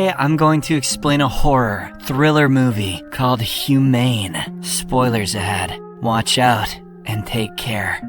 Today, I'm going to explain a horror, thriller movie called Humane. Spoilers ahead. Watch out and take care.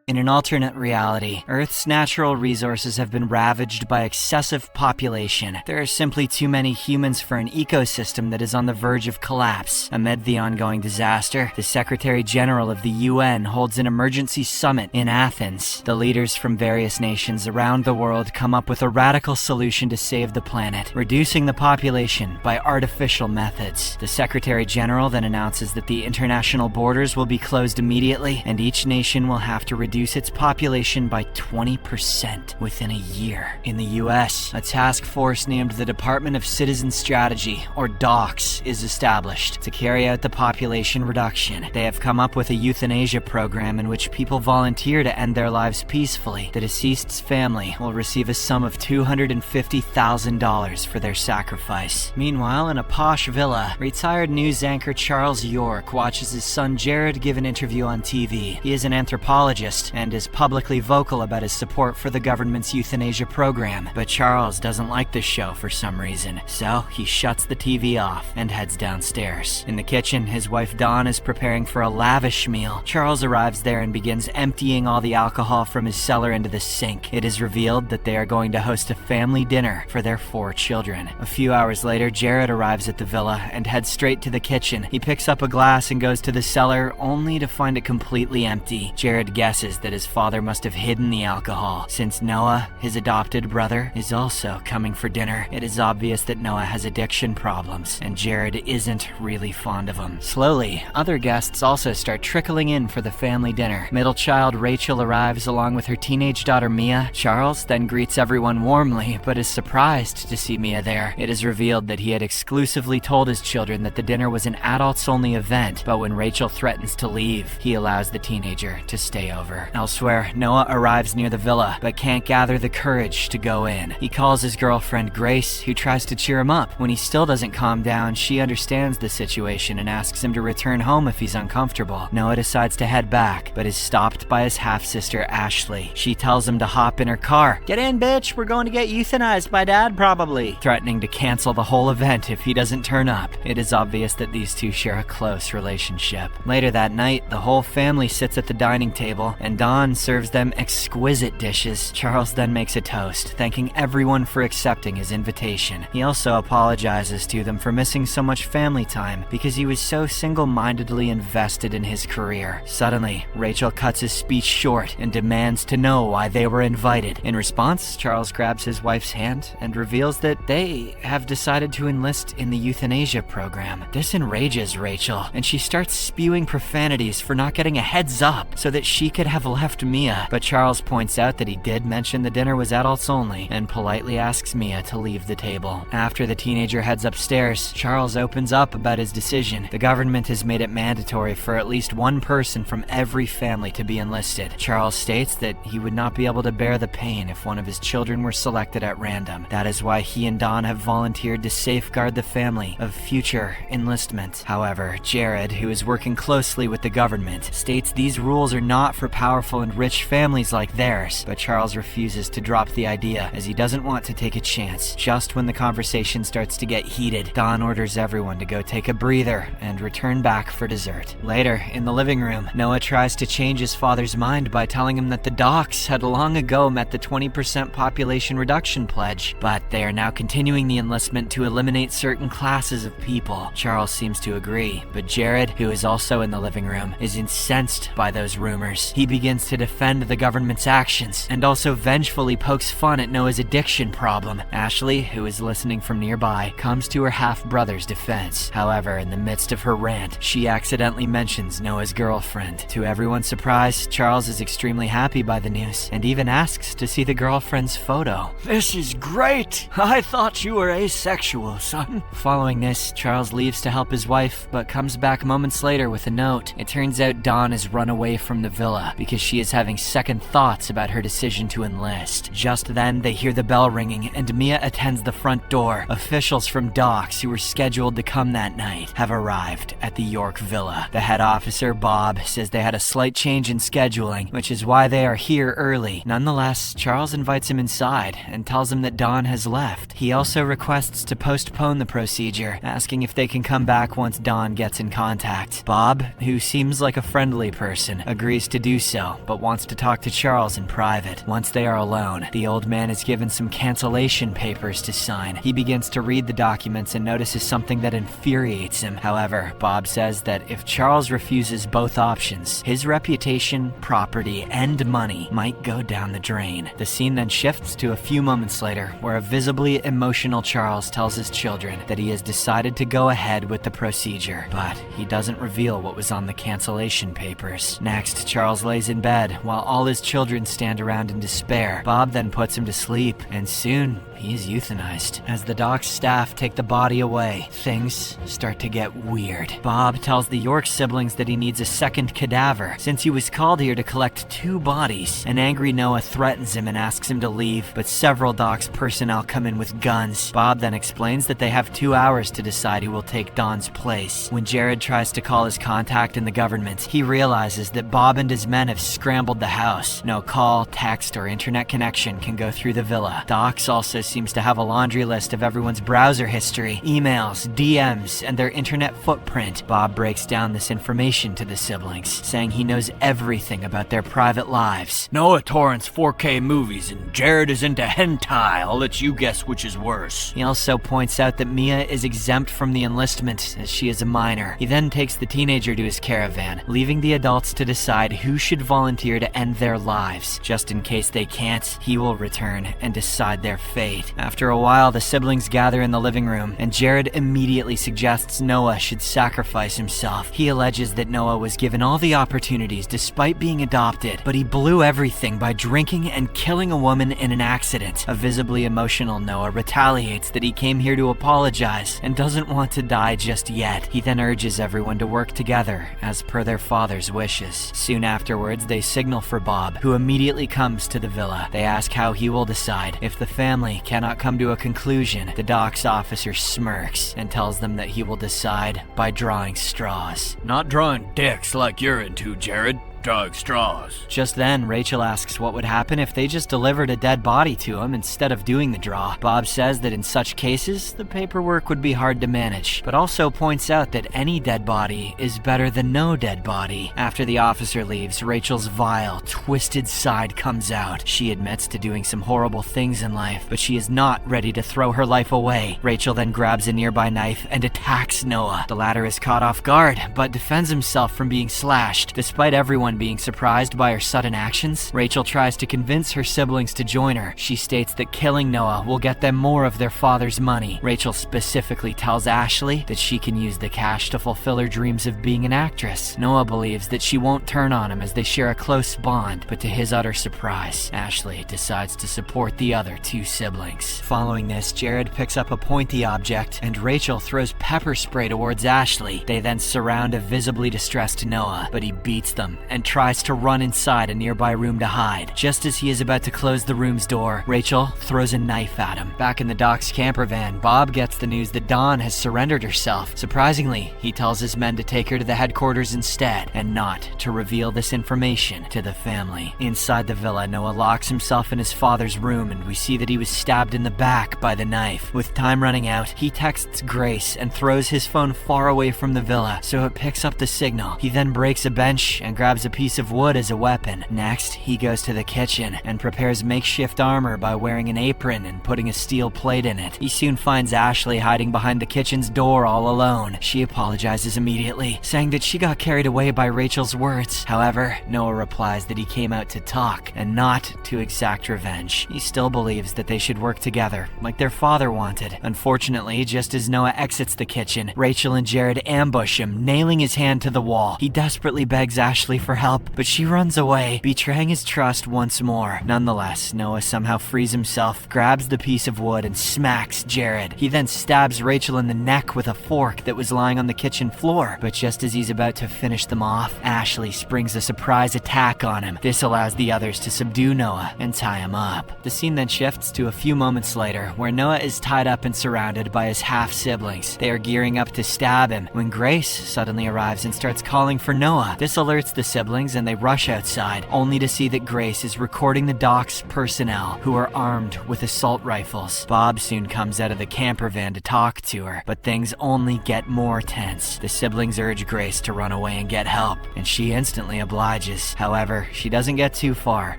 In an alternate reality, Earth's natural resources have been ravaged by excessive population. There are simply too many humans for an ecosystem that is on the verge of collapse. Amid the ongoing disaster, the Secretary General of the UN holds an emergency summit in Athens. The leaders from various nations around the world come up with a radical solution to save the planet, reducing the population by artificial methods. The Secretary General then announces that the international borders will be closed immediately, and each nation will have to reduce its population by 20% within a year. In the US, a task force named the Department of Citizen Strategy, or DOCS, is established to carry out the population reduction. They have come up with a euthanasia program in which people volunteer to end their lives peacefully. The deceased's family will receive a sum of $250,000 for their sacrifice. Meanwhile, in a posh villa, retired news anchor Charles York watches his son Jared give an interview on TV. He is an anthropologist and is publicly vocal about his support for the government's euthanasia program. But Charles doesn't like the show for some reason, so he shuts the TV off and heads downstairs. In the kitchen, his wife Dawn is preparing for a lavish meal. Charles arrives there and begins emptying all the alcohol from his cellar into the sink. It is revealed that they are going to host a family dinner for their 4 children. A few hours later, Jared arrives at the villa and heads straight to the kitchen. He picks up a glass and goes to the cellar, only to find it completely empty. Jared guesses that his father must have hidden the alcohol. Since Noah, his adopted brother, is also coming for dinner, it is obvious that Noah has addiction problems, and Jared isn't really fond of him. Slowly, other guests also start trickling in for the family dinner. Middle child Rachel arrives along with her teenage daughter Mia. Charles then greets everyone warmly, but is surprised to see Mia there. It is revealed that he had exclusively told his children that the dinner was an adults-only event, but when Rachel threatens to leave, he allows the teenager to stay over. Elsewhere, Noah arrives near the villa, but can't gather the courage to go in. He calls his girlfriend Grace, who tries to cheer him up. When he still doesn't calm down, she understands the situation and asks him to return home if he's uncomfortable. Noah decides to head back, but is stopped by his half-sister Ashley. She tells him to hop in her car. "Get in, bitch, we're going to get euthanized by Dad probably," threatening to cancel the whole event if he doesn't turn up. It is obvious that these two share a close relationship. Later that night, the whole family sits at the dining table, and Dawn serves them exquisite dishes. Charles then makes a toast, thanking everyone for accepting his invitation. He also apologizes to them for missing so much family time because he was so single-mindedly invested in his career. Suddenly, Rachel cuts his speech short and demands to know why they were invited. In response, Charles grabs his wife's hand and reveals that they have decided to enlist in the euthanasia program. This enrages Rachel, and she starts spewing profanities for not getting a heads up so that she could have left Mia, but Charles points out that he did mention the dinner was adults only and politely asks Mia to leave the table. After the teenager heads upstairs, Charles opens up about his decision. The government has made it mandatory for at least one person from every family to be enlisted. Charles states that he would not be able to bear the pain if one of his children were selected at random. That is why he and Dawn have volunteered to safeguard the family of future enlistment. However, Jared, who is working closely with the government, states these rules are not for powerful and rich families like theirs, but Charles refuses to drop the idea as he doesn't want to take a chance. Just when the conversation starts to get heated, Dawn orders everyone to go take a breather and return back for dessert. Later, in the living room, Noah tries to change his father's mind by telling him that the docs had long ago met the 20% population reduction pledge, but they are now continuing the enlistment to eliminate certain classes of people. Charles seems to agree, but Jared, who is also in the living room, is incensed by those rumors. He begins to defend the government's actions and also vengefully pokes fun at Noah's addiction problem. Ashley, who is listening from nearby, comes to her half-brother's defense. However, in the midst of her rant, she accidentally mentions Noah's girlfriend. To everyone's surprise, Charles is extremely happy by the news and even asks to see the girlfriend's photo. "This is great! I thought you were asexual, son." Following this, Charles leaves to help his wife, but comes back moments later with a note. It turns out Dawn has run away from the villa because she is having second thoughts about her decision to enlist. Just then, they hear the bell ringing and Mia attends the front door. Officials from docks who were scheduled to come that night have arrived at the York Villa. The head officer, Bob, says they had a slight change in scheduling, which is why they are here early. Nonetheless, Charles invites him inside and tells him that Dawn has left. He also requests to postpone the procedure, asking if they can come back once Dawn gets in contact. Bob, who seems like a friendly person, agrees to do so, but wants to talk to Charles in private. Once they are alone, the old man is given some cancellation papers to sign. He begins to read the documents and notices something that infuriates him. However, Bob says that if Charles refuses both options, his reputation, property, and money might go down the drain. The scene then shifts to a few moments later, where a visibly emotional Charles tells his children that he has decided to go ahead with the procedure, but he doesn't reveal what was on the cancellation papers. Next, Charles lays in bed while all his children stand around in despair. Bob then puts him to sleep, and soon he is euthanized. As the dock's staff take the body away, things start to get weird. Bob tells the York siblings that he needs a second cadaver, since he was called here to collect 2 bodies. An angry Noah threatens him and asks him to leave, but several docks personnel come in with guns. Bob then explains that they have 2 hours to decide who will take Dawn's place. When Jared tries to call his contact in the government, he realizes that Bob and his men have scrambled the house. No call, text, or internet connection can go through the villa. Docks also seems to have a laundry list of everyone's browser history, emails, DMs, and their internet footprint. Bob breaks down this information to the siblings, saying he knows everything about their private lives. Noah torrents 4K movies and Jared is into hentai. I'll let you guess which is worse. He also points out that Mia is exempt from the enlistment as she is a minor. He then takes the teenager to his caravan, leaving the adults to decide who should volunteer to end their lives. Just in case they can't, he will return and decide their fate. After a while, the siblings gather in the living room, and Jared immediately suggests Noah should sacrifice himself. He alleges that Noah was given all the opportunities despite being adopted, but he blew everything by drinking and killing a woman in an accident. A visibly emotional Noah retaliates that he came here to apologize and doesn't want to die just yet. He then urges everyone to work together as per their father's wishes. Soon afterwards, they signal for Bob, who immediately comes to the villa. They ask how he will decide. If the family cannot come to a conclusion, the docks officer smirks and tells them that he will decide by drawing straws. Not drawing dicks like you're into, Jared. Drawing straws. Just then, Rachel asks what would happen if they just delivered a dead body to him instead of doing the draw. Bob says that in such cases, the paperwork would be hard to manage, but also points out that any dead body is better than no dead body. After the officer leaves, Rachel's vile, twisted side comes out. She admits to doing some horrible things in life, but she is not ready to throw her life away. Rachel then grabs a nearby knife and attacks Noah. The latter is caught off guard, but defends himself from being slashed. Despite everyone being surprised by her sudden actions, Rachel tries to convince her siblings to join her. She states that killing Noah will get them more of their father's money. Rachel specifically tells Ashley that she can use the cash to fulfill her dreams of being an actress. Noah believes that she won't turn on him as they share a close bond, but to his utter surprise, Ashley decides to support the other 2 siblings. Following this, Jared picks up a pointy object and Rachel throws pepper spray towards Ashley. They then surround a visibly distressed Noah, but he beats them and tries to run inside a nearby room to hide. Just as he is about to close the room's door, Rachel throws a knife at him. Back in the dock's camper van, Bob gets the news that Dawn has surrendered herself. Surprisingly, he tells his men to take her to the headquarters instead, and not to reveal this information to the family. Inside the villa, Noah locks himself in his father's room, and we see that he was stabbed in the back by the knife. With time running out, he texts Grace and throws his phone far away from the villa so it picks up the signal. He then breaks a bench and grabs a piece of wood as a weapon. Next, he goes to the kitchen and prepares makeshift armor by wearing an apron and putting a steel plate in it. He soon finds Ashley hiding behind the kitchen's door all alone. She apologizes immediately, saying that she got carried away by Rachel's words. However, Noah replies that he came out to talk and not to exact revenge. He still believes that they should work together, like their father wanted. Unfortunately, just as Noah exits the kitchen, Rachel and Jared ambush him, nailing his hand to the wall. He desperately begs Ashley for help, but she runs away, betraying his trust once more. Nonetheless, Noah somehow frees himself, grabs the piece of wood, and smacks Jared. He then stabs Rachel in the neck with a fork that was lying on the kitchen floor, but just as he's about to finish them off, Ashley springs a surprise attack on him. This allows the others to subdue Noah and tie him up. The scene then shifts to a few moments later, where Noah is tied up and surrounded by his half-siblings. They are gearing up to stab him when Grace suddenly arrives and starts calling for Noah. This alerts the siblings and they rush outside, only to see that Grace is recording the dock's personnel, who are armed with assault rifles. Bob soon comes out of the camper van to talk to her, but things only get more tense. The siblings urge Grace to run away and get help, and she instantly obliges. However, she doesn't get too far,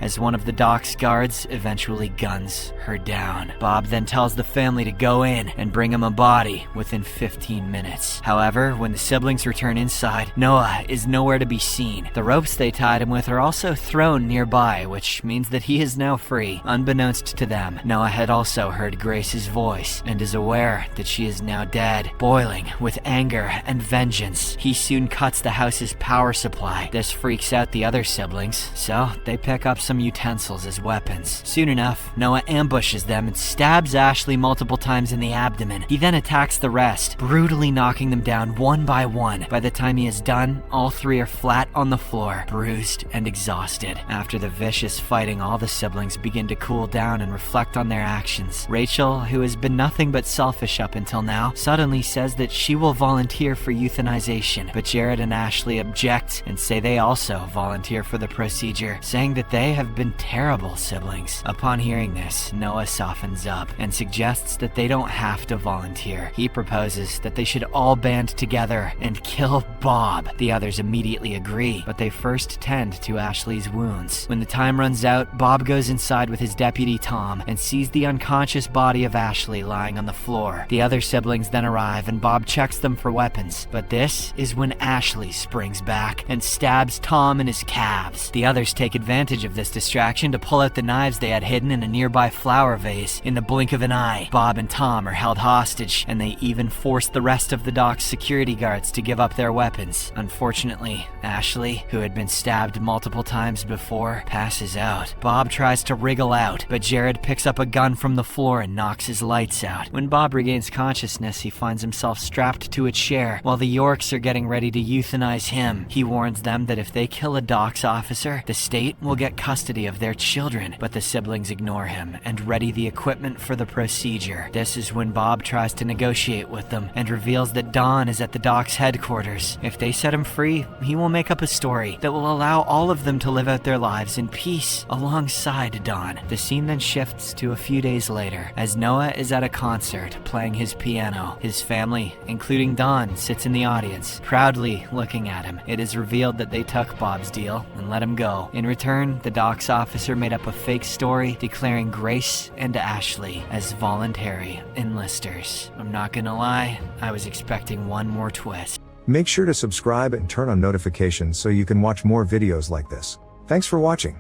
as one of the dock's guards eventually guns her down. Bob then tells the family to go in and bring him a body within 15 minutes. However, when the siblings return inside, Noah is nowhere to be seen. The ropes they tied him with are also thrown nearby, which means that he is now free. Unbeknownst to them, Noah had also heard Grace's voice and is aware that she is now dead. Boiling with anger and vengeance, he soon cuts the house's power supply. This freaks out the other siblings, so they pick up some utensils as weapons. Soon enough, Noah ambushes them and stabs Ashley multiple times in the abdomen. He then attacks the rest, brutally knocking them down one by one. By the time he is done, all three are flat on the floor, bruised and exhausted. After the vicious fighting, all the siblings begin to cool down and reflect on their actions. Rachel, who has been nothing but selfish up until now, suddenly says that she will volunteer for euthanization, but Jared and Ashley object and say they also volunteer for the procedure, saying that they have been terrible siblings. Upon hearing this, Noah softens up and suggests that they don't have to volunteer. He proposes that they should all band together and kill Bob. The others immediately agree, but they first tend to Ashley's wounds. When the time runs out, Bob goes inside with his deputy Tom and sees the unconscious body of Ashley lying on the floor. The other siblings then arrive and Bob checks them for weapons, but this is when Ashley springs back and stabs Tom in his calves. The others take advantage of this distraction to pull out the knives they had hidden in a nearby flower vase. In the blink of an eye, Bob and Tom are held hostage, and they even force the rest of the dock's security guards to give up their weapons. Unfortunately, Ashley, who had been stabbed multiple times before, passes out. Bob tries to wriggle out, but Jared picks up a gun from the floor and knocks his lights out. When Bob regains consciousness, he finds himself strapped to a chair while the Yorks are getting ready to euthanize him. He warns them that if they kill a dock's officer, the state will get custody of their children, but the siblings ignore him and ready the equipment for the procedure. This is when Bob tries to negotiate with them and reveals that Don is at the dock's headquarters. If they set him free, he will make up a story that will allow all of them to live out their lives in peace alongside Don. The scene then shifts to a few days later, as Noah is at a concert playing his piano. His family, including Don, sits in the audience, proudly looking at him. It is revealed that they took Bob's deal and let him go. In return, the dock's officer made up a fake story declaring Grace and Ashley as voluntary enlisters. I'm not gonna lie, I was expecting one more twist. Make sure to subscribe and turn on notifications so you can watch more videos like this. Thanks for watching.